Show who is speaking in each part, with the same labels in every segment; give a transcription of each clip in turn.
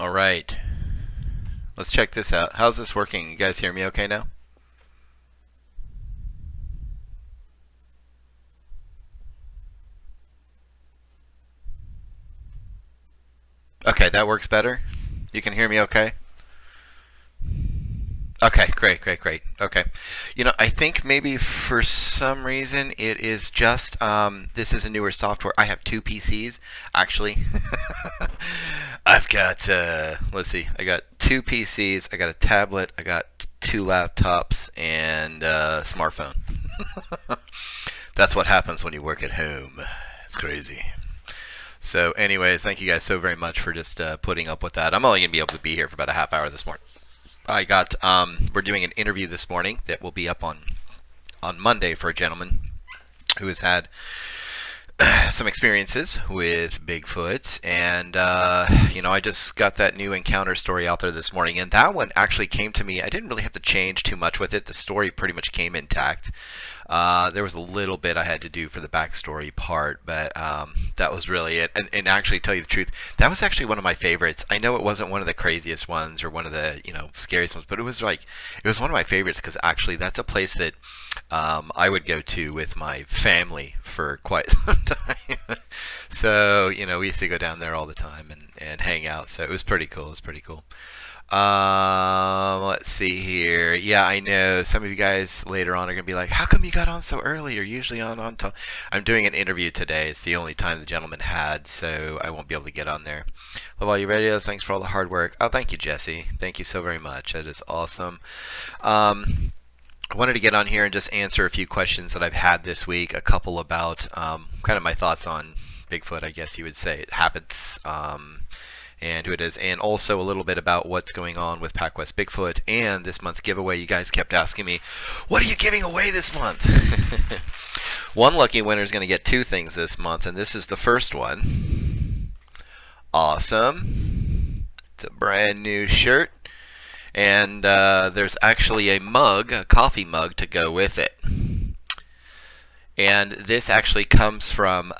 Speaker 1: All right. Let's check this out. How's this working? You guys hear me okay now? Okay, that works better. You can hear me okay? Okay, great, great, great. Okay. I think maybe for some reason it is just this is a newer software. I have two PCs actually. I've got let's see. I got two PCs, I got a tablet, I got two laptops and a smartphone. That's what happens when you work at home. It's crazy. So, anyways, thank you guys so very much for just putting up with that. I'm only gonna be able to be here for about a half hour this morning. We're doing an interview this morning that will be up on Monday for a gentleman who has had some experiences with Bigfoot, and I just got that new encounter story out there this morning, and that one actually came to me. I didn't really have to change too much with it. The story pretty much came intact. There was a little bit I had to do for the backstory part, but that was really it. And actually, tell you the truth, that was actually one of my favorites. I know it wasn't one of the craziest ones or one of the scariest ones, but it was one of my favorites because actually that's a place that I would go to with my family for quite some time. So we used to go down there all the time and hang out. So it was pretty cool. It was pretty cool. Let's see here. Yeah, I know some of you guys later on are gonna be like, "How come you got on so early? You're usually on time." I'm doing an interview today. It's the only time the gentleman had, so I won't be able to get on there. Love all your videos. Thanks for all the hard work. Oh, thank you, Jesse. Thank you so very much. That is awesome. I wanted to get on here and just answer a few questions that I've had this week. A couple about kind of my thoughts on Bigfoot, I guess you would say, it habits. And who it is, and also a little bit about what's going on with PacWest Bigfoot and this month's giveaway. You guys kept asking me, what are you giving away this month? One lucky winner is going to get two things this month, and this is the first one. Awesome. It's a brand new shirt, and there's actually a mug, a coffee mug, to go with it. And this actually comes from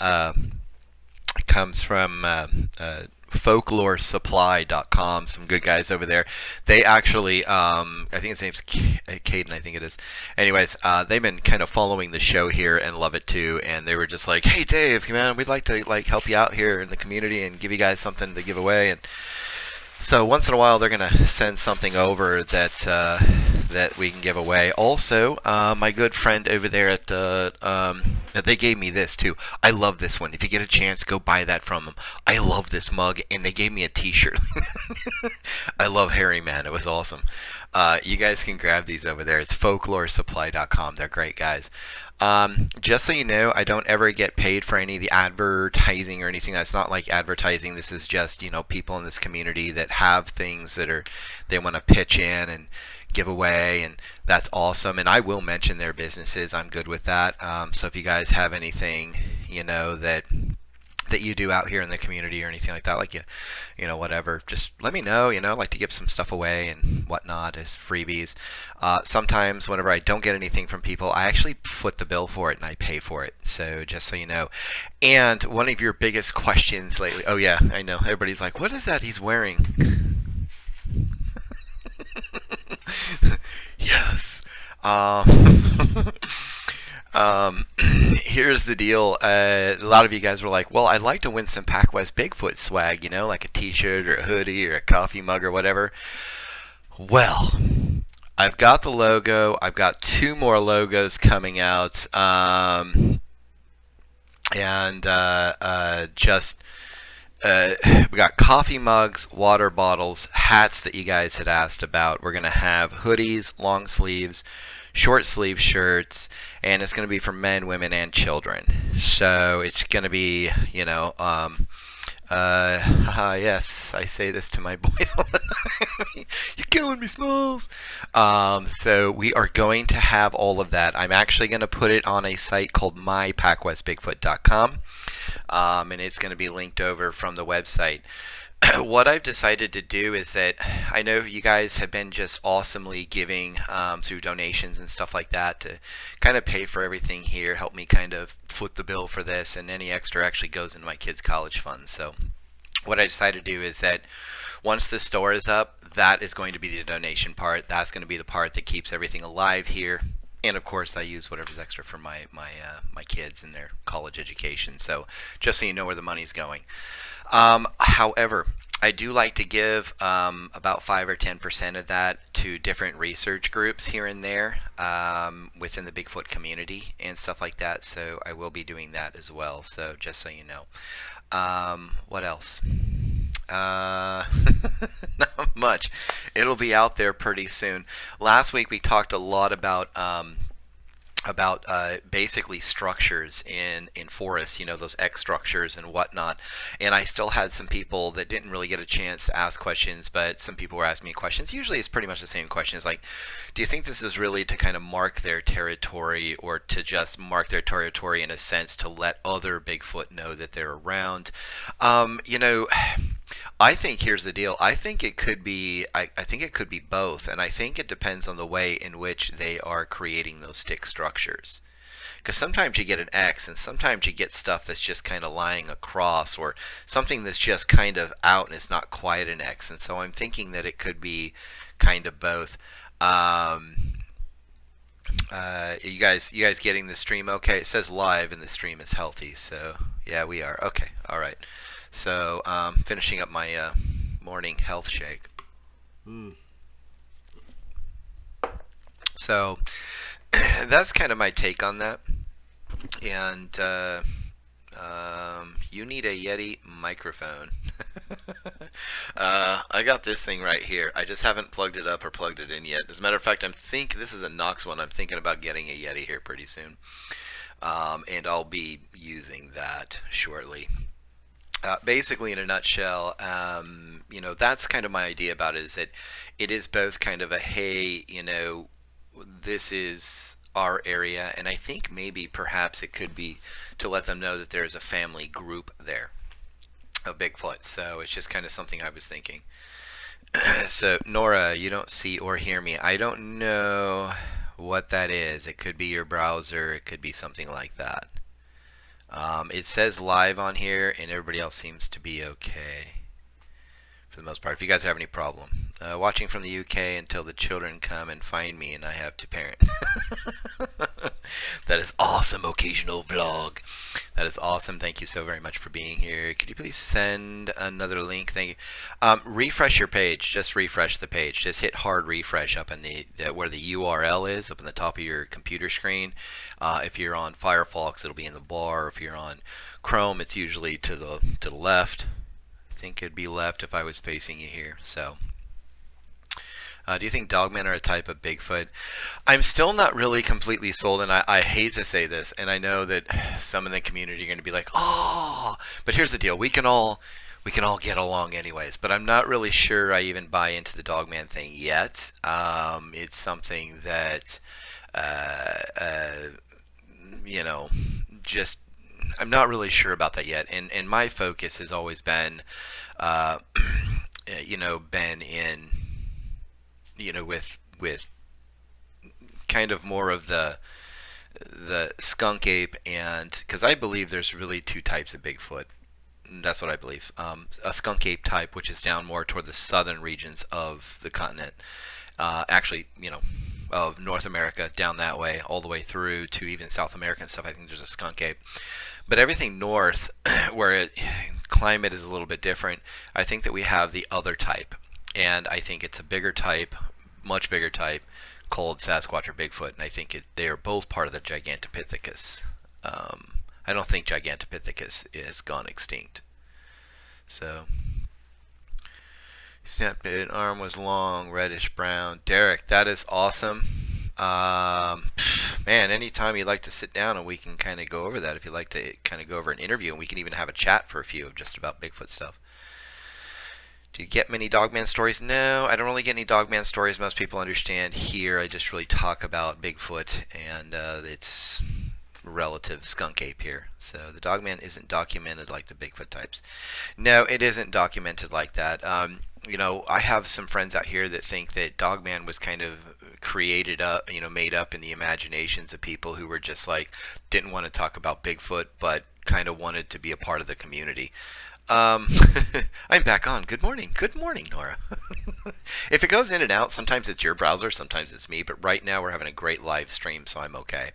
Speaker 1: folkloresupply.com. Some good guys over there. They actually, I think his name's Caden, I think it is. Anyways, they've been kind of following the show here and love it too. And they were just like, "Hey Dave, man, we'd like to help you out here in the community and give you guys something to give away." And so once in a while, they're gonna send something over that we can give away. Also, my good friend over there at they gave me this too. I love this one. If you get a chance, go buy that from them. I love this mug, and they gave me a T-shirt. I love Harry Man. It was awesome. You guys can grab these over there. It's folkloresupply.com. They're great guys. Just so you know, I don't ever get paid for any of the advertising or anything. That's not like advertising. This is just people in this community that have things that they want to pitch in and give away, and that's awesome. And I will mention their businesses. I'm good with that. So if you guys have anything that you do out here in the community or anything like that, like whatever, just let me know. I like to give some stuff away and whatnot as freebies. Sometimes whenever I don't get anything from people, I actually foot the bill for it and I pay for it. So just so you know. And one of your biggest questions lately, oh yeah, I know, everybody's like, what is that he's wearing? Yes. Here's the deal. A lot of you guys were like, well, I'd like to win some PacWest Bigfoot swag, like a t-shirt or a hoodie or a coffee mug or whatever. Well, I've got the logo. I've got two more logos coming out. We got coffee mugs, water bottles, hats that you guys had asked about. We're going to have hoodies, long sleeves, short sleeve shirts, and it's going to be for men, women, and children. So it's going to be, yes, I say this to my boys all the time. You're killing me, Smalls. So we are going to have all of that. I'm actually going to put it on a site called mypacwestbigfoot.com, and it's going to be linked over from the website. What I've decided to do is that I know you guys have been just awesomely giving through donations and stuff like that to kind of pay for everything here, help me kind of foot the bill for this, and any extra actually goes into my kids' college funds. So what I decided to do is that Once the store is up, that is going to be the donation part. That's going to be the part that keeps everything alive here. And of course, I use whatever's extra for my kids and their college education. So just so you know where the money's going. However, I do like to give about 5 or 10% of that to different research groups here and there within the Bigfoot community and stuff like that. So I will be doing that as well. So just so you know. What else? Not much. It'll be out there pretty soon. Last week we talked a lot about basically structures in forests, those X structures and whatnot. And I still had some people that didn't really get a chance to ask questions, but some people were asking me questions. Usually it's pretty much the same questions like, do you think this is really to kind of mark their territory, or to just mark their territory in a sense to let other Bigfoot know that they're around? I think here's the deal. I think it could be I think it could be both, and I think it depends on the way in which they are creating those stick structures. Because sometimes you get an X, and sometimes you get stuff that's just kind of lying across, or something that's just kind of out and it's not quite an X. And so I'm thinking that it could be kind of both. You guys getting the stream okay? It says live and the stream is healthy, so yeah, we are. Okay, all right. So finishing up my morning health shake. So that's kind of my take on that. And you need a Yeti microphone. I got this thing right here. I just haven't plugged it up or plugged it in yet. As a matter of fact, this is a Knox one. I'm thinking about getting a Yeti here pretty soon. And I'll be using that shortly. Basically, in a nutshell, that's kind of my idea about it, is that it is both kind of a, hey, this is our area, and I think maybe perhaps it could be to let them know that there's a family group there of Bigfoot. So it's just kind of something I was thinking. So, Nora, you don't see or hear me. I don't know what that is. It could be your browser. It could be something like that. It says live on here, and everybody else seems to be okay for the most part. If you guys have any problem. Watching from the UK until the children come and find me and I have to parent. That is awesome. Occasional vlog. That is awesome. Thank you so very much for being here. Could you please send another link? Thank you. Refresh your page. Just refresh the page. Just hit hard refresh up in the where the URL is, up in the top of your computer screen. If you're on Firefox, it'll be in the bar. If you're on Chrome, it's usually to the left. I think it'd be left if I was facing you here. So, do you think dogmen are a type of Bigfoot? I'm still not really completely sold, and I hate to say this, and I know that some in the community are going to be like, oh, but here's the deal: we can all get along anyways. But I'm not really sure I even buy into the dogman thing yet. It's something that, just I'm not really sure about that yet, and my focus has always been, been in, with kind of more of the skunk ape, and because I believe there's really two types of Bigfoot. That's what I believe. A skunk ape type, which is down more toward the southern regions of the continent, actually, of North America, down that way, all the way through to even South America and stuff. I think there's a skunk ape. But everything north, where climate is a little bit different, I think that we have the other type. And I think it's a bigger type, much bigger type, called Sasquatch or Bigfoot. And I think they are both part of the Gigantopithecus. I don't think Gigantopithecus is gone extinct. So, snapped it. Arm was long, reddish brown. Derek, that is awesome. Man, anytime you'd like to sit down and we can kind of go over that, if you'd like to kind of go over an interview, and we can even have a chat for a few of just about Bigfoot stuff. Do you get many dogman stories? No, I don't really get any dogman stories. Most people understand here. I just really talk about Bigfoot and its relative skunk ape here. So the dogman isn't documented like the Bigfoot types. No, it isn't documented like that. I have some friends out here that think that dogman was kind of created up, made up in the imaginations of people who were just like, didn't want to talk about Bigfoot, but kind of wanted to be a part of the community. Um, I'm back on. Good morning. Good morning, Nora. If it goes in and out, sometimes it's your browser, sometimes it's me, but right now we're having a great live stream, so I'm okay.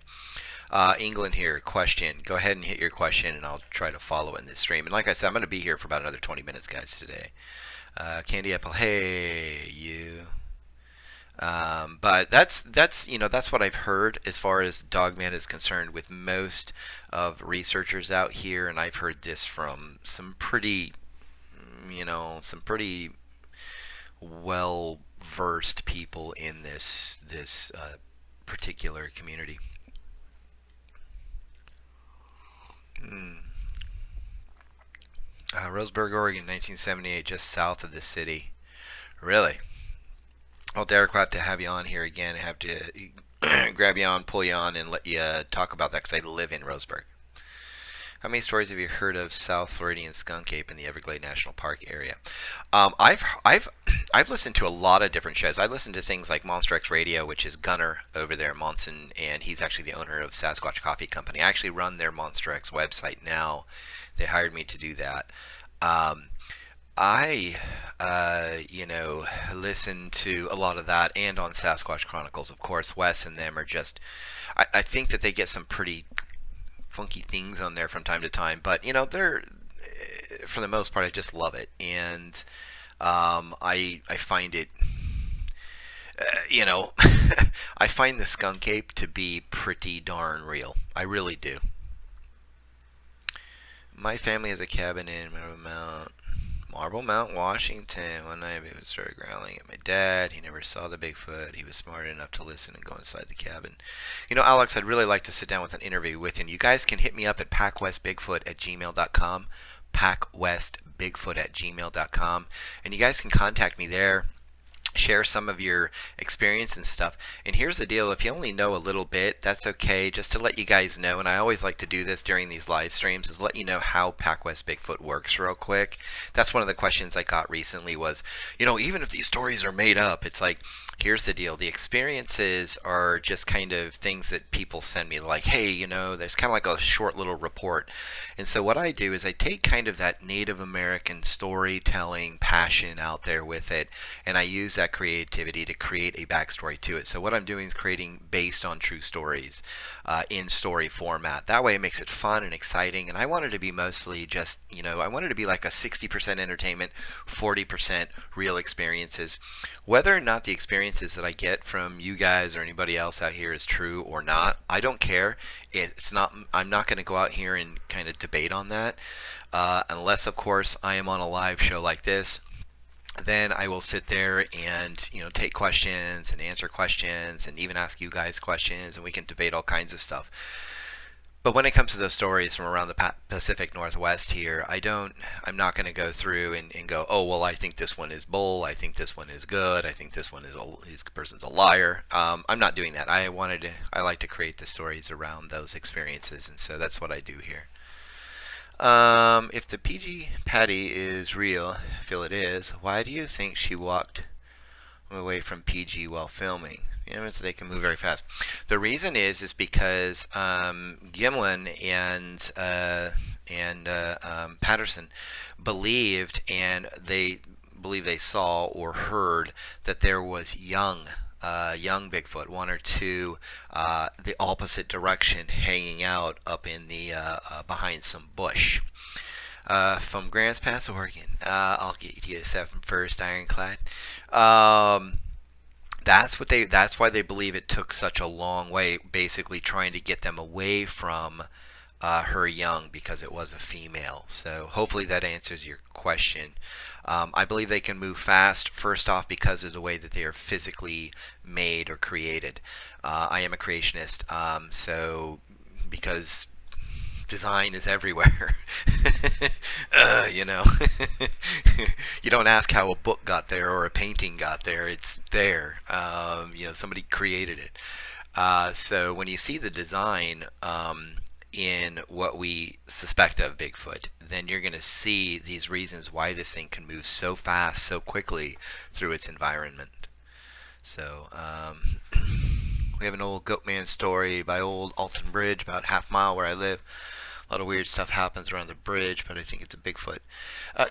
Speaker 1: England here, question. Go ahead and hit your question, and I'll try to follow in this stream. And like I said, I'm going to be here for about another 20 minutes, guys, today. Candy Apple, hey, you. But that's that's what I've heard as far as Dogman is concerned with most of researchers out here, and I've heard this from some pretty some pretty well versed people in this particular community. Hmm. Roseburg, Oregon, 1978, just south of the city. Really? Well, Derek, we'll have to have you on here again. I have to grab you on, pull you on, and let you talk about that because I live in Roseburg. How many stories have you heard of South Floridian skunk ape in the Everglade National Park area? I've listened to a lot of different shows. I listen to things like Monster X Radio, which is Gunner over there, Monson, and he's actually the owner of Sasquatch Coffee Company. I actually run their Monster X website now. They hired me to do that. Um, I, listen to a lot of that, and on Sasquatch Chronicles, of course. Wes and them are just. I think that they get some pretty funky things on there from time to time, but they're for the most part, I just love it, and I find it, you know, I find the skunk ape to be pretty darn real. I really do. My family has a cabin in Marble Mount, Washington. One night it started growling at my dad. He never saw the Bigfoot. He was smart enough to listen and go inside the cabin. Alex, I'd really like to sit down with an interview with you. And you guys can hit me up at pacwestbigfoot@gmail.com. Pacwestbigfoot@gmail.com. And you guys can contact me there, share some of your experience and stuff. And here's the deal, if you only know a little bit, that's okay. Just to let you guys know, and I always like to do this during these live streams, is let you know how PacWest Bigfoot works real quick. That's one of the questions I got recently was, even if these stories are made up, it's like, here's the deal. The experiences are just kind of things that people send me, like, hey, there's kind of like a short little report. And so what I do is I take kind of that Native American storytelling passion out there with it, and I use that creativity to create a backstory to it. So what I'm doing is creating based on true stories in story format. That way it makes it fun and exciting. And I want it to be mostly just, I want it to be like a 60% entertainment, 40% real experiences. Whether or not the experiences that I get from you guys or anybody else out here is true or not, I don't care. It's not. I'm not going to go out here and kind of debate on that, unless, of course, I am on a live show like this. Then I will sit there and take questions and answer questions and even ask you guys questions, and we can debate all kinds of stuff. But when it comes to those stories from around the Pacific Northwest here, I'm not going to go through and go, oh, well, I think this one is bull. I think this one is good. I think this one is this person's a liar. I'm not doing that. I like to create the stories around those experiences, and so that's what I do here. If the PG Patty is real, I feel it is, why do you think she walked away from PG while filming? So they can move very fast. The reason is because Gimlin and Patterson believed, and they believe they saw or heard that there was young Bigfoot, one or two, the opposite direction, hanging out up in the behind some bush. From Grants Pass, Oregon. I'll get you a 7 first, Ironclad. That's why they believe it took such a long way, basically trying to get them away from her young, because it was a female. So hopefully that answers your question. I believe they can move fast, first off, because of the way that they are physically made or created. I am a creationist, so because design is everywhere. You know, you don't ask how a book got there or a painting got there. It's there. Somebody created it. So when you see the design in what we suspect of Bigfoot, then you're going to see these reasons why this thing can move so fast, so quickly through its environment. So we have an old Goatman story by old Alton Bridge, about half mile where I live. A lot of weird stuff happens around the bridge, but I think it's a Bigfoot.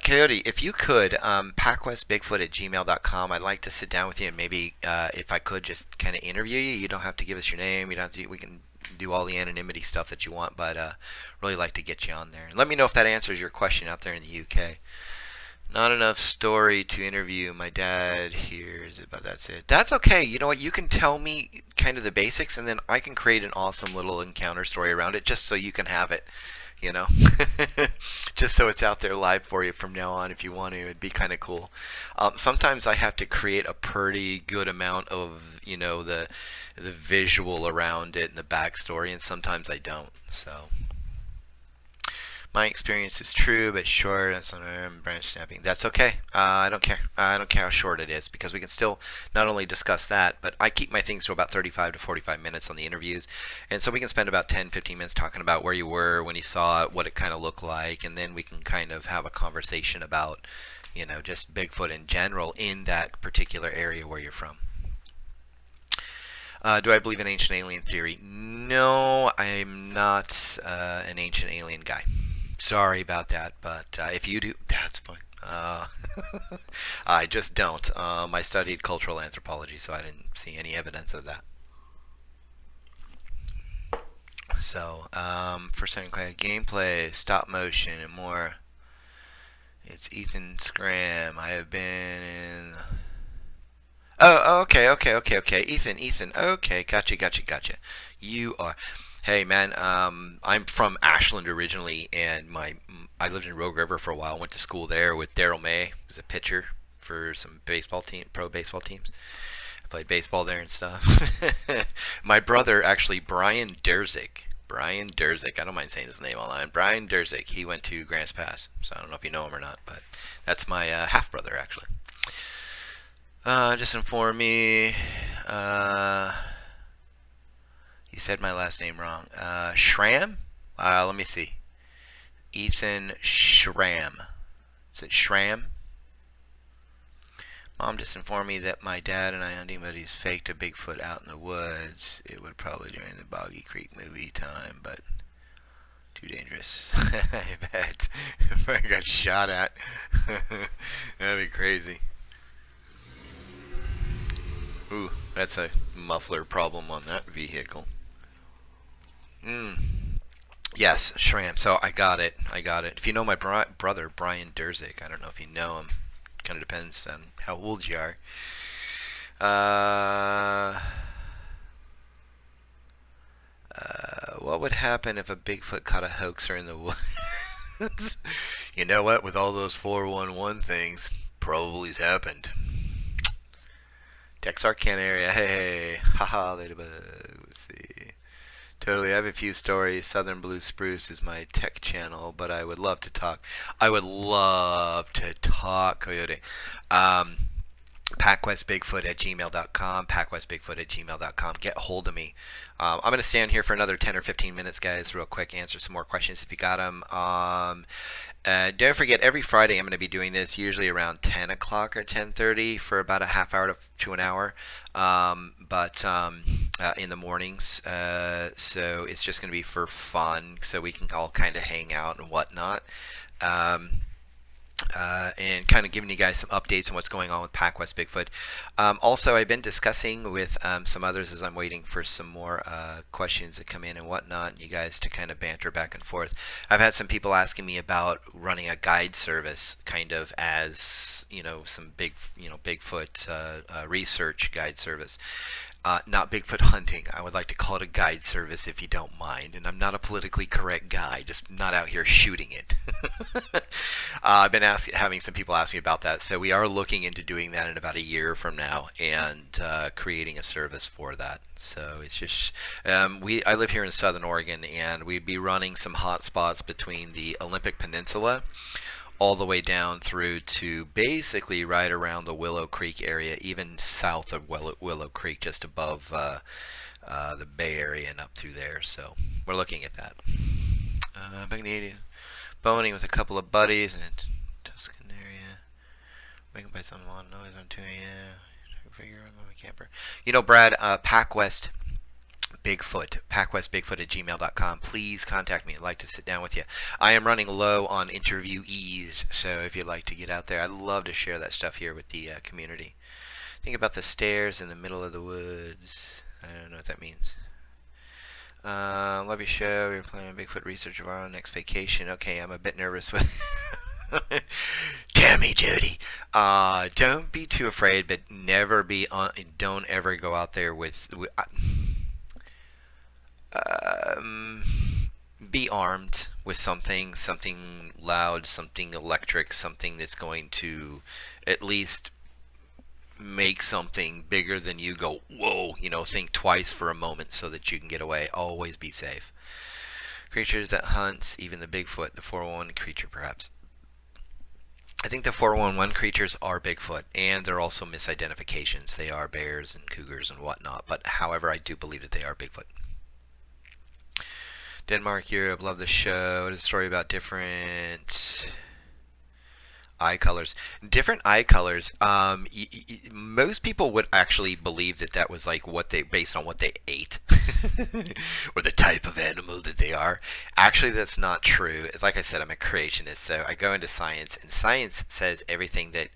Speaker 1: Coyote, if you could, PacWestBigfoot@gmail.com. I'd like to sit down with you and maybe, if I could, just kind of interview you. You don't have to give us your name. You don't have to. We can do all the anonymity stuff that you want, but really like to get you on there. And let me know if that answers your question out there in the UK. Not enough story to interview my dad here, but that's it. That's okay. You know what? You can tell me kind of the basics, and then I can create an awesome little encounter story around it, just so you can have it. You know, just so it's out there live for you from now on if you want to. It'd be kind of cool. Sometimes I have to create a pretty good amount of the visual around it and the backstory, and sometimes I don't. So. My experience is true, but short. That's branch snapping. That's okay. I don't care. I don't care how short it is because we can still not only discuss that, but I keep my things to about 35 to 45 minutes on the interviews. And so we can spend about 10, 15 minutes talking about where you were, when you saw it, what it kind of looked like, and then we can kind of have a conversation about, just Bigfoot in general in that particular area where you're from. Do I believe in ancient alien theory? No, I'm not an ancient alien guy. Sorry about that, but if you do, that's fine. I just don't. I studied cultural anthropology, so I didn't see any evidence of that. So, for second class gameplay, stop motion, and more. It's Ethan Scram. I have been in. Oh, okay. Ethan. Okay, gotcha. You are. Hey, man. I'm from Ashland originally, and I lived in Rogue River for a while. Went to school there with Daryl May, who was a pitcher for some pro baseball teams. I played baseball there and stuff. My brother, actually, Brian Derzik. Brian Derzik. I don't mind saying his name online. Brian Derzik. He went to Grants Pass, so I don't know if you know him or not, but that's my half brother, actually. Just inform me. You said my last name wrong. Schramm? Let me see. Ethan Schramm. Is it Schramm? Mom just informed me that my dad and I hunting buddies faked a Bigfoot out in the woods. It would probably during the Boggy Creek movie time, but too dangerous. I bet. If I got shot at, that'd be crazy. Ooh, that's a muffler problem on that vehicle. Yes, Shram. So I got it. If you know my brother, Brian Derzik, I don't know if you know him. Kind of depends on how old you are. What would happen if a Bigfoot caught a hoaxer in the woods? You know what? With all those 411 things, probably's happened. Texarkana area. Hey. Haha, ladybug. Let's see. Totally. I have a few stories. Southern Blue Spruce is my tech channel, but I would love to talk. Coyote. PacWestBigfoot@gmail.com. PacWestBigfoot@gmail.com. Get hold of me. I'm going to stand here for another 10 or 15 minutes, guys, real quick. Answer some more questions if you got them. Don't forget, every Friday I'm going to be doing this, usually around 10 o'clock or 10:30 for about a half hour to an hour. But in the mornings. So it's just going to be for fun, so we can all kind of hang out and whatnot. And kind of giving you guys some updates on what's going on with PacWest Bigfoot. Also, I've been discussing with some others as I'm waiting for some more questions that come in and whatnot, and you guys to kind of banter back and forth. I've had some people asking me about running a guide service, kind of as some Bigfoot research guide service. Not Bigfoot hunting. I would like to call it a guide service if you don't mind. And I'm not a politically correct guy, just not out here shooting it. I've been having some people ask me about that. So we are looking into doing that in about a year from now and creating a service for that. So it's just, I live here in Southern Oregon, and we'd be running some hot spots between the Olympic Peninsula all the way down through to basically right around the Willow Creek area, even south of Willow Creek, just above the Bay Area and up through there. So we're looking at that. Back in the 80s, boning with a couple of buddies in a Tuscan area. Waking by some loud noise on 2 a.m. Figure on my camper. Brad, PacWest Bigfoot, PacWestBigfoot@gmail.com. Please contact me. I'd like to sit down with you. I am running low on interviewees, so if you'd like to get out there, I'd love to share that stuff here with the community. Think about the stairs in the middle of the woods. I don't know what that means. Love your show. We're planning Bigfoot research of our own next vacation. Okay, I'm a bit nervous with. Damn me, Jody. Don't be too afraid, but never be on. Don't ever go out there with um, be armed with something loud, something electric, something that's going to at least make something bigger than you go, whoa, think twice for a moment so that you can get away. Always be safe. Creatures that hunts, even the Bigfoot, the 411 creature perhaps. I think the 411 creatures are Bigfoot, and they're also misidentifications. They are bears and cougars and whatnot, but however, I do believe that they are Bigfoot. Denmark, Europe, love the show. It is a story about different eye colors. Different eye colors. Most people would actually believe that that was like what they, based on what they ate, or the type of animal that they are. Actually, that's not true. Like I said, I'm a creationist, so I go into science, and science says everything that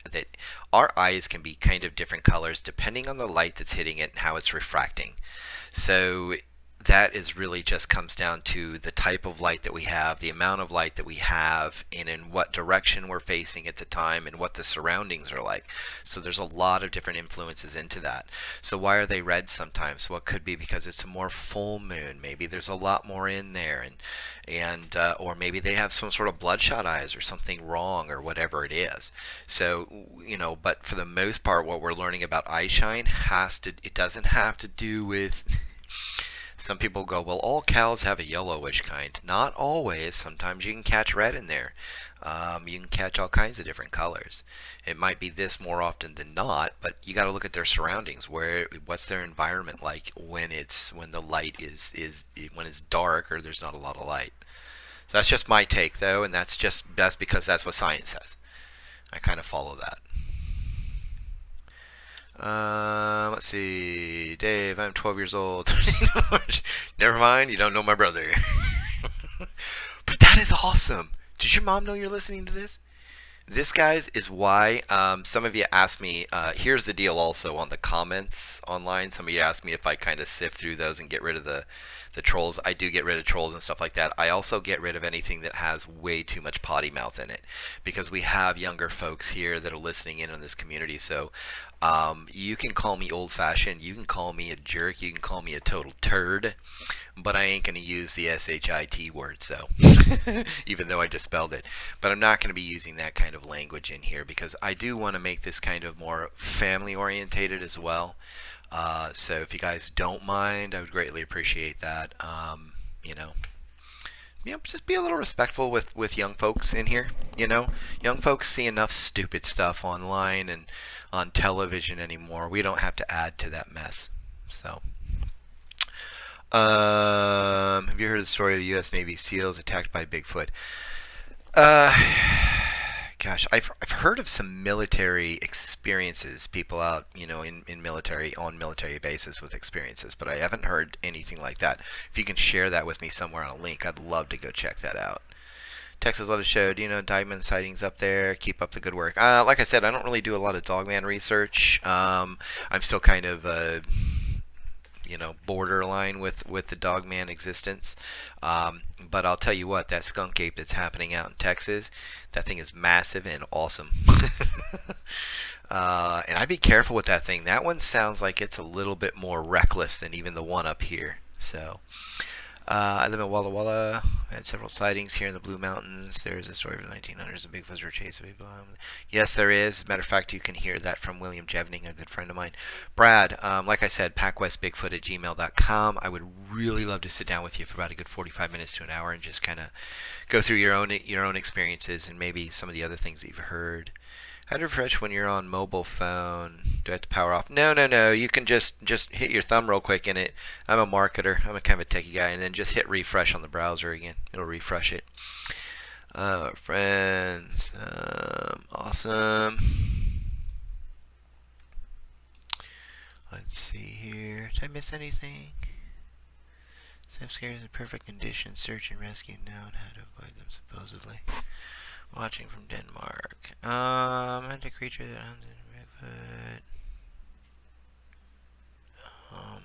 Speaker 1: our eyes can be kind of different colors depending on the light that's hitting it and how it's refracting. So that is really just comes down to the type of light that we have, the amount of light that we have, and in what direction we're facing at the time, and what the surroundings are like. So there's a lot of different influences into that. So why are they red sometimes? Well, it could be because it's a more full moon. Maybe there's a lot more in there, and or maybe they have some sort of bloodshot eyes or something wrong or whatever it is. So but for the most part, what we're learning about eye shine it doesn't have to do with. Some people go, well, all cows have a yellowish kind. Not always. Sometimes you can catch red in there. You can catch all kinds of different colors. It might be this more often than not, but you got to look at their surroundings. What's their environment like when the light is when it's dark or there's not a lot of light. So that's just my take, though, and that's because that's what science says. I kind of follow that. Let's see. Dave, I'm 12 years old. Never mind, you don't know my brother. But that is awesome. Does your mom know you're listening to this? This, guys, is why some of you asked me. Here's the deal also on the comments online. Some of you asked me if I kind of sift through those and get rid of the trolls. I do get rid of trolls and stuff like that. I also get rid of anything that has way too much potty mouth in it, because we have younger folks here that are listening in on this community. So you can call me old-fashioned, you can call me a jerk, you can call me a total turd, but I ain't going to use the SHIT word, so even though I just spelled it. But I'm not going to be using that kind of language in here, because I do want to make this kind of more family-orientated as well. So if you guys don't mind, I would greatly appreciate that. Just be a little respectful with young folks in here. Young folks see enough stupid stuff online and on television anymore. We don't have to add to that mess. So, have you heard the story of the U.S. Navy SEALs attacked by Bigfoot? Gosh, I've heard of some military experiences, people out, in military, on military bases with experiences, but I haven't heard anything like that. If you can share that with me somewhere on a link, I'd love to go check that out. Texas Love the Show. Do you know Diamond sightings up there? Keep up the good work. Like I said, I don't really do a lot of Dogman research. I'm still kind of borderline with the Dogman existence. But I'll tell you what, that skunk ape that's happening out in Texas, that thing is massive and awesome. And I'd be careful with that thing. That one sounds like it's a little bit more reckless than even the one up here. So, I live in Walla Walla. I had several sightings here in the Blue Mountains. There's a story of the 1900s. The Bigfoots were chased people. Yes, there is. As a matter of fact, you can hear that from William Jevning, a good friend of mine. Brad, like I said, PacWestBigfoot@gmail.com. I would really love to sit down with you for about a good 45 minutes to an hour and just kind of go through your own experiences and maybe some of the other things that you've heard. How to refresh when you're on mobile phone? Do I have to power off? No. You can just hit your thumb real quick in it. I'm a marketer. I'm a kind of a techie guy, and then just hit refresh on the browser again. It'll refresh it. Friends, awesome. Let's see here. Did I miss anything? Safe scares in perfect condition. Search and rescue known how to avoid them supposedly. Watching from Denmark. Hunted creature that hunted Bigfoot. Um,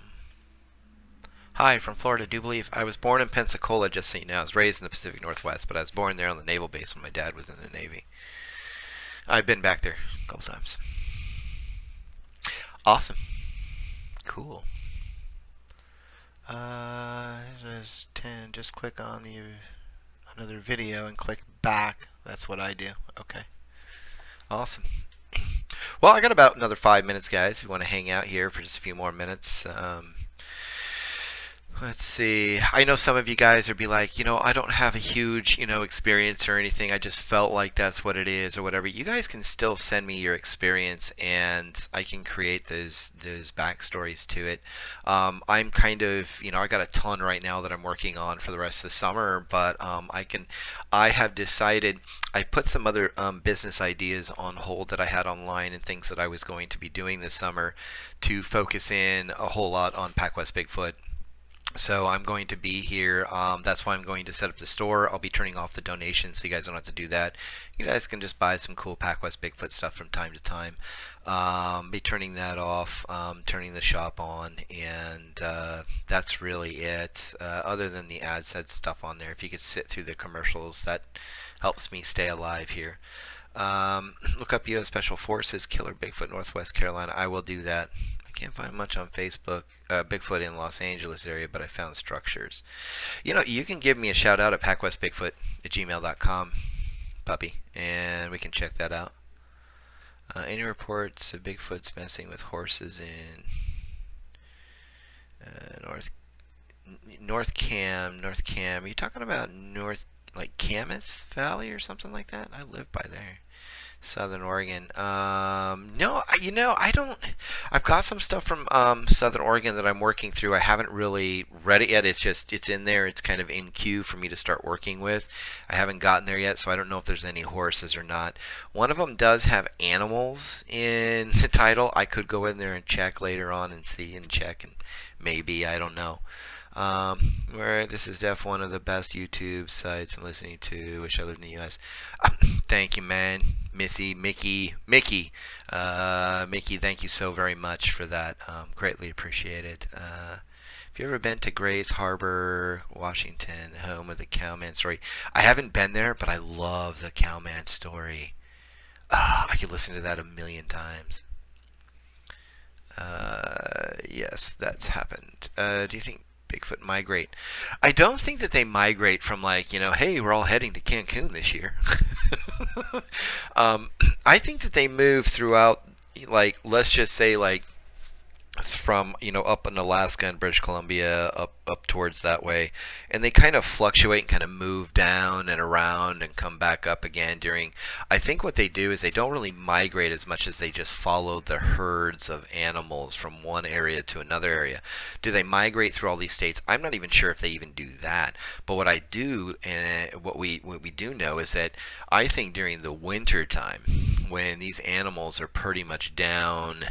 Speaker 1: Hi, from Florida. Do believe I was born in Pensacola, just so you know. I was raised in the Pacific Northwest, but I was born there on the naval base when my dad was in the Navy. I've been back there a couple times. Awesome. Cool. Just 10. Just click on the another video and click back. That's what I do. Okay. Awesome. Well, I got about another 5 minutes, guys. If you want to hang out here for just a few more minutes. Let's see. I know some of you guys would be like, I don't have a huge, experience or anything. I just felt like that's what it is or whatever. You guys can still send me your experience and I can create those backstories to it. I'm kind of, I got a ton right now that I'm working on for the rest of the summer, but I have decided, I put some other business ideas on hold that I had online and things that I was going to be doing this summer to focus in a whole lot on PacWest Bigfoot. So I'm going to be here. That's why I'm going to set up the store. I'll be turning off the donations so you guys don't have to do that. You guys can just buy some cool PacWest Bigfoot stuff from time to time. Be turning that off, turning the shop on, and that's really it. Other than the ad set stuff on there, if you could sit through the commercials, that helps me stay alive here. Look up U.S. Special Forces, Killer Bigfoot, Northwest Carolina. I will do that. Can't find much on Facebook, Bigfoot in Los Angeles area, but I found structures. You can give me a shout out at pacwestbigfoot@gmail.com, puppy, and we can check that out. Any reports of Bigfoot's messing with horses in North Cam? Are you talking about North, like Camas Valley or something like that? I live by there. Southern Oregon. No, I don't. I've got some stuff from Southern Oregon that I'm working through. I haven't really read it yet. It's in there. It's kind of in queue for me to start working with. I haven't gotten there yet, so I don't know if there's any horses or not. One of them does have animals in the title. I could go in there and check later on and see and check, and maybe, I don't know. Where this is one of the best YouTube sites I'm listening to. Wish I lived in the U.S. Thank you, man. Mickey, thank you so very much for that. Greatly appreciated. Have you ever been to Grays Harbor, Washington, the home of the Cowman story? I haven't been there, but I love the Cowman story. I could listen to that a million times. Yes, that's happened. Do you think Bigfoot migrate? I don't think that they migrate from hey, we're all heading to Cancun this year. I think that they move throughout, let's just say from up in Alaska and British Columbia up towards that way, and they kind of fluctuate and kind of move down and around and come back up again during. I think what they do is they don't really migrate as much as they just follow the herds of animals from one area to another area. Do they migrate through all these states? I'm not even sure if they even do that. But what I do, and what we do know, is that I think during the winter time, when these animals are pretty much down,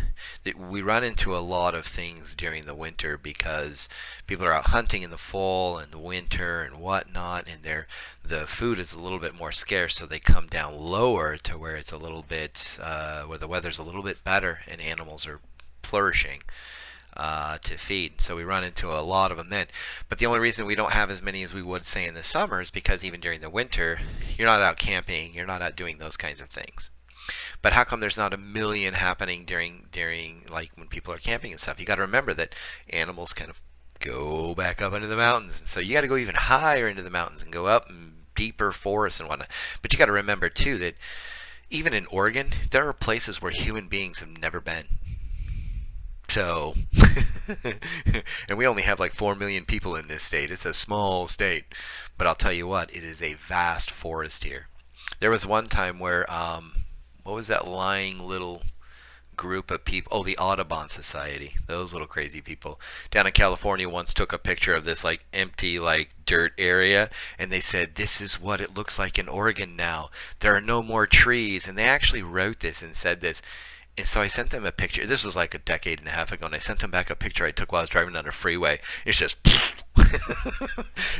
Speaker 1: that we run into a lot of things during the winter because people are out hunting in the fall and the winter and whatnot, and the food is a little bit more scarce, so they come down lower to where it's a little bit where the weather's a little bit better and animals are flourishing to feed. So we run into a lot of them then. But the only reason we don't have as many as we would say in the summer is because even during the winter, you're not out camping, you're not out doing those kinds of things. But how come there's not a million happening during when people are camping and stuff? You got to remember that animals kind of go back up into the mountains, and so you got to go even higher into the mountains and go up and deeper forests and whatnot. But you got to remember too that even in Oregon, there are places where human beings have never been. So, and we only have 4 million people in this state. It's a small state, but I'll tell you what, it is a vast forest here. There was one time where what was that lying little group of people? Oh, the Audubon Society. Those little crazy people down in California once took a picture of this empty dirt area, and they said, this is what it looks like in Oregon now. There are no more trees. And they actually wrote this and said this. And so I sent them a picture. This was a decade and a half ago, and I sent them back a picture I took while I was driving down a freeway. It's just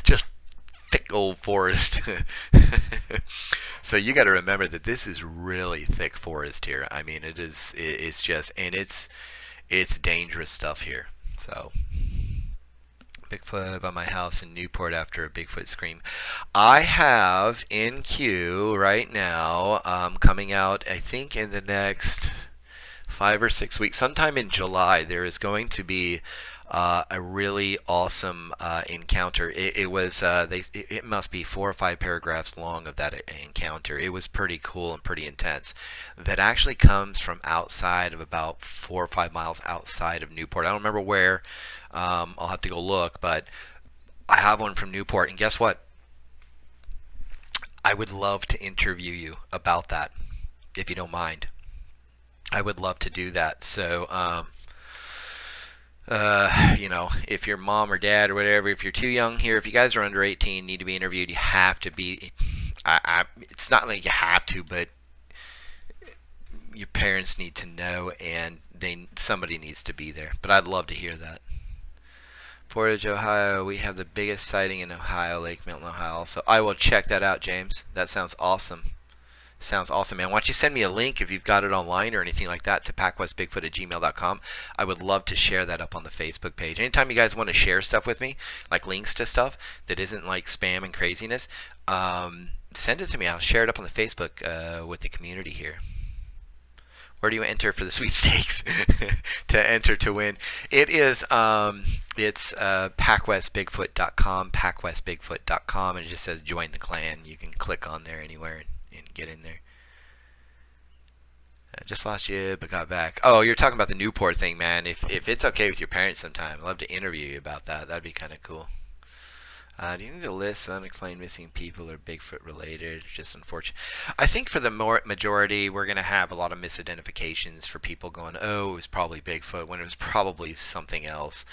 Speaker 1: Just thick old forest. So you got to remember that this is really thick forest here. I mean, it is. It's just, and it's dangerous stuff here. So Bigfoot by my house in Newport after a Bigfoot scream. I have in queue right now, coming out. I think in the next 5 or 6 weeks, sometime in July, there is going to be a really awesome encounter. It was it must be 4 or 5 paragraphs long of that encounter. It was pretty cool and pretty intense. That actually comes from outside of about 4 or 5 miles outside of Newport. I don't remember where. I'll have to go look, but I have one from Newport, and guess what? I would love to interview you about that, if you don't mind. I would love to do that. So, if your mom or dad or whatever, if you're too young here, if you guys are under 18, need to be interviewed, you have to be. It's not like you have to, but your parents need to know, and somebody needs to be there. But I'd love to hear that. Portage, Ohio. We have the biggest sighting in Ohio, Lake Milton, Ohio. So I will check that out, James. That sounds awesome. Sounds awesome, man. Why don't you send me a link if you've got it online or anything like that to pacwestbigfoot@gmail.com. I would love to share that up on the Facebook page. Anytime you guys want to share stuff with me, like links to stuff that isn't like spam and craziness, send it to me. I'll share it up on the Facebook with the community here. Where do you enter for the sweepstakes to enter to win? It is it's PacWestBigfoot.com, PacWestBigfoot.com, and it just says join the clan. You can click on there anywhere and get in there. Just lost you, but got back. Oh, you're talking about the Newport thing, man. If it's okay with your parents sometime, I'd love to interview you about that. That'd be kind of cool. Do you think the list of unexplained missing people are Bigfoot related? It's just unfortunate. I think for the majority, we're going to have a lot of misidentifications for people going, oh, it was probably Bigfoot when it was probably something else.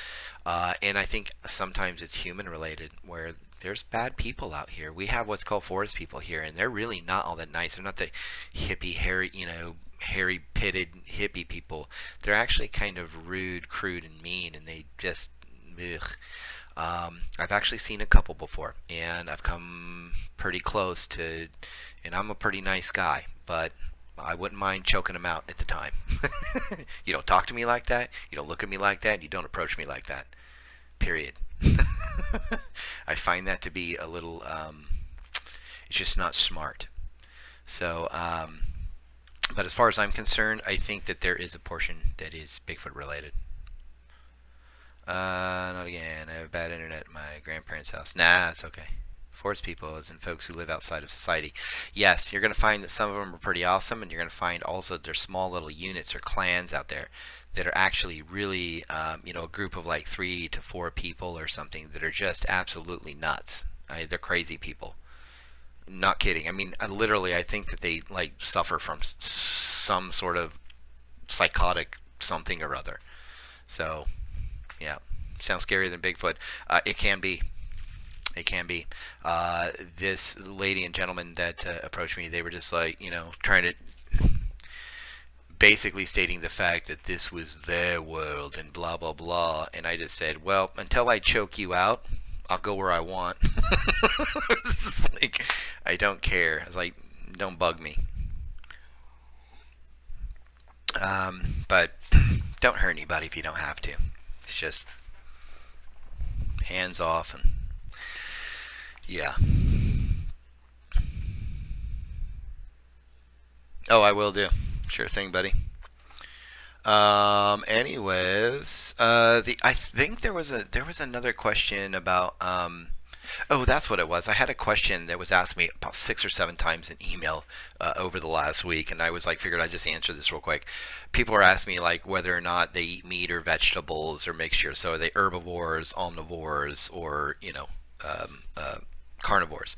Speaker 1: And I think sometimes it's human related, where there's bad people out here. We have what's called forest people here, and they're really not all that nice. They're not the hippie, hairy pitted hippie people. They're actually kind of rude, crude, and mean, and they just, ugh. I've actually seen a couple before, and I've come pretty close to, and I'm a pretty nice guy, but I wouldn't mind choking them out at the time. You don't talk to me like that, you don't look at me like that, you don't approach me like that. Period. I find that to be a little, it's just not smart. So, but as far as I'm concerned, I think that there is a portion that is Bigfoot related. Not again. I have bad internet at my grandparents' house. Nah, it's okay. Forest people, as in folks who live outside of society. Yes, you're going to find that some of them are pretty awesome, and you're going to find also that there's small little units or clans out there that are actually really, a group of like 3 to 4 people or something that are just absolutely nuts. They're crazy people. Not kidding. I mean, literally, I think that they like suffer from some sort of psychotic something or other. So. Yeah, sounds scarier than Bigfoot. It can be. It can be. This lady and gentleman that approached me, they were just like, trying to basically stating the fact that this was their world and blah, blah, blah. And I just said, well, until I choke you out, I'll go where I want. It's like, I don't care. I was like, don't bug me. But don't hurt anybody if you don't have to. It's just hands off and yeah. Oh, I will do. Sure thing, buddy. Anyways, I think there was another question about oh, that's what it was. I had a question that was asked me about 6 or 7 times in email over the last week, and I was like, figured I'd just answer this real quick. People were asking me like whether or not they eat meat or vegetables or mixture. So are they herbivores, omnivores, or carnivores?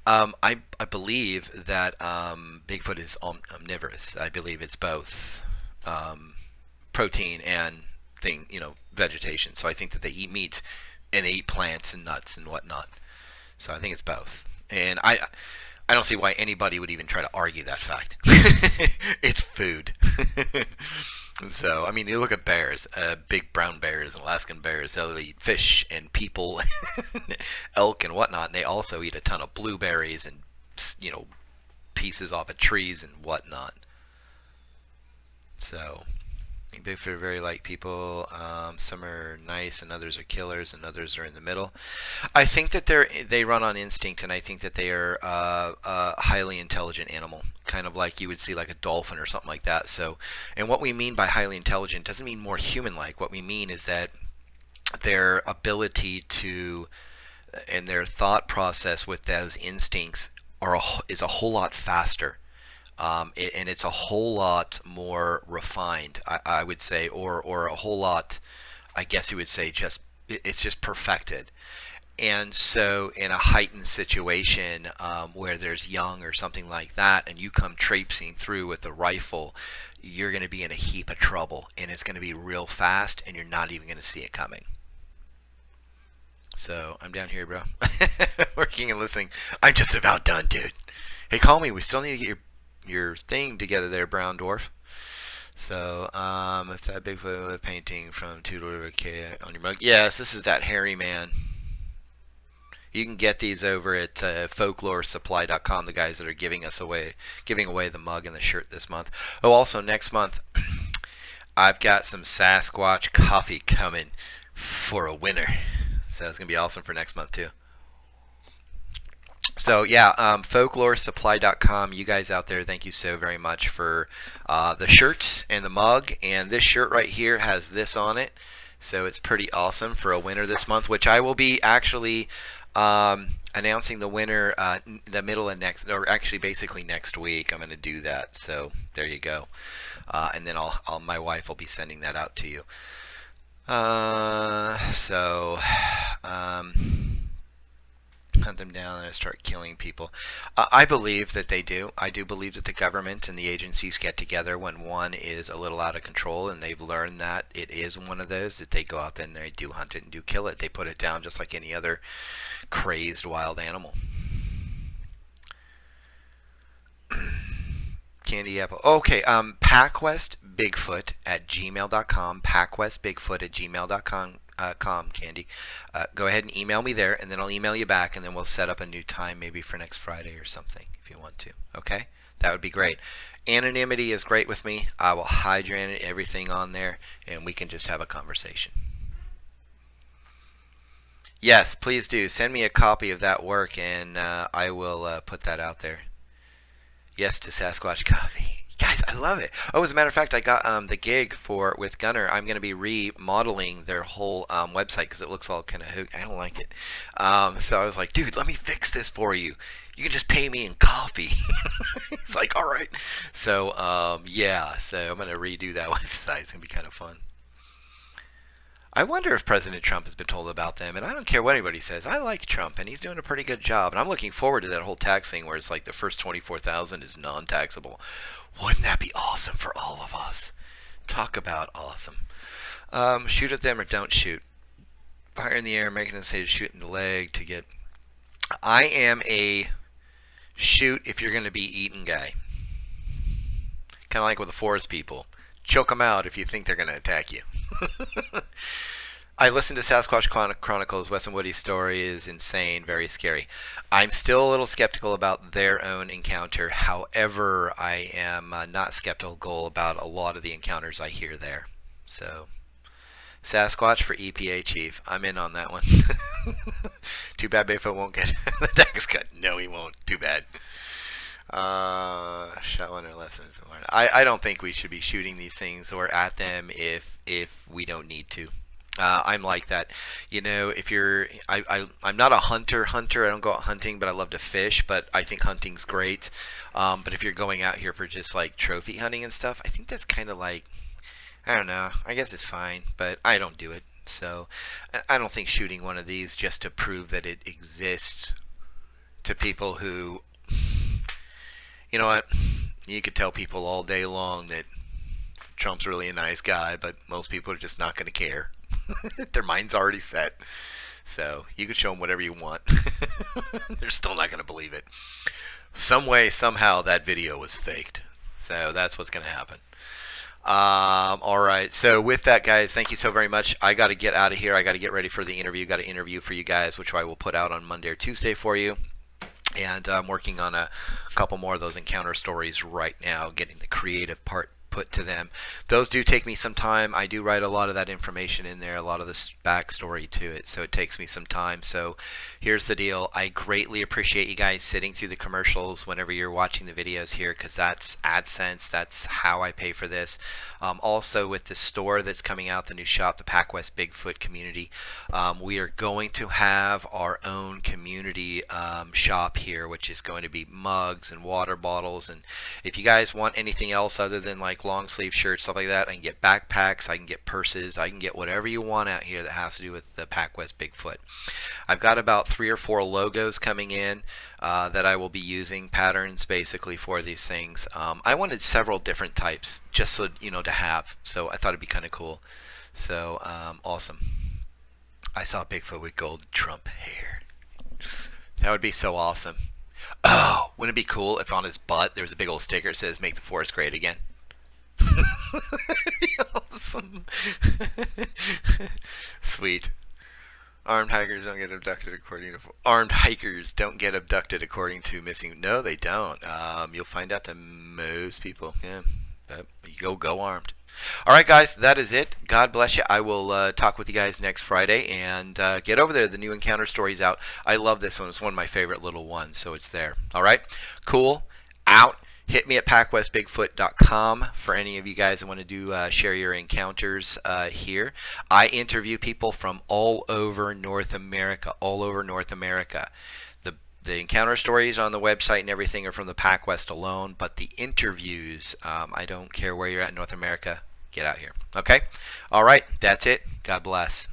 Speaker 1: I believe that Bigfoot is omnivorous. I believe it's both protein and vegetation. So I think that they eat meat and they eat plants and nuts and whatnot. So I think it's both. And I don't see why anybody would even try to argue that fact. It's food. So, I mean, you look at bears, big brown bears, Alaskan bears, they'll eat fish and people, elk and whatnot, and they also eat a ton of blueberries and, you know, pieces off of trees and whatnot. So, Bigfoot are very like people. Some are nice, and others are killers, and others are in the middle. I think that they run on instinct, and I think that they are a highly intelligent animal, kind of like you would see like a dolphin or something like that. So, and what we mean by highly intelligent doesn't mean more human-like. What we mean is that their ability to and their thought process with those instincts is a whole lot faster, and it's a whole lot more refined, I would say, or a whole lot, I guess you would say, just it's just perfected. And so, in a heightened situation where there's young or something like that, and you come traipsing through with a rifle, you're going to be in a heap of trouble, and it's going to be real fast, and you're not even going to see it coming. So I'm down here, bro, working and listening. I'm just about done, dude. Hey, call me. We still need to get your thing together there, Brown Dwarf. So, if that Bigfoot painting from Tudor K on your mug, yes, this is that hairy man. You can get these over at folkloresupply.com. The guys that are giving away the mug and the shirt this month. Oh, also next month, I've got some Sasquatch coffee coming for a winner. So it's gonna be awesome for next month too. So yeah, folkloresupply.com. You guys out there, thank you so very much for the shirt and the mug. And this shirt right here has this on it, so it's pretty awesome for a winner this month. Which I will be actually announcing the winner the middle of next, or actually basically next week. I'm going to do that. So there you go. And then my wife will be sending that out to you. So. Hunt them down and start killing people. I believe that they do. I do believe that the government and the agencies get together when one is a little out of control, and they've learned that it is one of those that they go out there and they do hunt it and do kill it. They put it down just like any other crazed wild animal. Candy apple. Okay, PacWest Bigfoot at gmail.com. PacWest Bigfoot at gmail.com. Candy. Go ahead and email me there, and then I'll email you back, and then we'll set up a new time maybe for next Friday or something if you want to. Okay? That would be great. Anonymity is great with me. I will hide your everything on there, and we can just have a conversation. Yes, please do. Send me a copy of that work, and I will put that out there. Yes to Sasquatch Coffee. Guys, I love it. Oh, as a matter of fact, I got the gig with Gunner. I'm going to be remodeling their whole website because it looks all kind of I don't like it. So I was like, dude, let me fix this for you. You can just pay me in coffee. He's like, all right. So yeah, so I'm going to redo that website. It's going to be kind of fun. I wonder if President Trump has been told about them, and I don't care what anybody says. I like Trump, and he's doing a pretty good job, and I'm looking forward to that whole tax thing where it's like the first 24,000 is non-taxable. Wouldn't that be awesome for all of us? Talk about awesome. Shoot at them or don't shoot. Fire in the air, making them say to shoot in the leg to get. I am a shoot if you're going to be eaten guy. Kind of like with the forest people. Choke them out if you think they're going to attack you. I listened to Sasquatch Chronicles. Wes and Woody's story is insane, very scary. I'm still a little skeptical about their own encounter. However, I am not skeptical about a lot of the encounters I hear there. So, Sasquatch for EPA chief. I'm in on that one. Too bad Bigfoot won't get the tax cut. No, he won't. Too bad. Shot one or lessons. I don't think we should be shooting these things or at them if we don't need to. I'm like that. You know, if you're, I'm not a hunter. I don't go out hunting, but I love to fish. But I think hunting's great. But if you're going out here for just like trophy hunting and stuff, I think that's kind of like, I don't know. I guess it's fine, but I don't do it. So I don't think shooting one of these just to prove that it exists to people who, you know what, you could tell people all day long that Trump's really a nice guy, but most people are just not going to care. Their mind's already set. So you could show them whatever you want. They're still not going to believe it. Some way, somehow, that video was faked. So that's what's going to happen. All right. So with that, guys, thank you so very much. I got to get out of here. I got to get ready for the interview. Got to interview for you guys, which I will put out on Monday or Tuesday for you. And I'm working on a couple more of those encounter stories right now, getting the creative part put to them. Those do take me some time. I do write a lot of that information in there, a lot of the backstory to it, so it takes me some time. So here's the deal. I greatly appreciate you guys sitting through the commercials whenever you're watching the videos here, because that's AdSense. That's how I pay for this. Also, with the store that's coming out, the new shop, the PacWest Bigfoot community, we are going to have our own community shop here, which is going to be mugs and water bottles. And if you guys want anything else other than like long sleeve shirts, stuff like that, I can get backpacks, I can get purses, I can get whatever you want out here that has to do with the PacWest Bigfoot. I've got about 3 or 4 logos coming in that I will be using, patterns basically for these things. I wanted several different types just so you know to have, so I thought it'd be kind of cool. So awesome. I saw Bigfoot with gold Trump hair. That would be so awesome. Oh, wouldn't it be cool if on his butt there was a big old sticker that says "Make the forest great again"? That'd be awesome. Sweet. Armed hikers don't get abducted according to missing. No, they don't. You'll find out that most people, yeah, you go armed. All right, guys, that is it. God bless you. I will talk with you guys next Friday, and get over there. The new encounter story's out. I love this one. It's one of my favorite little ones, so it's there. All right, cool. Out. Hit me at PacWestBigfoot.com for any of you guys that want to do share your encounters here. I interview people from all over North America, all over North America. The encounter stories on the website and everything are from the PacWest alone, but the interviews, I don't care where you're at in North America, get out here. Okay? All right, that's it. God bless.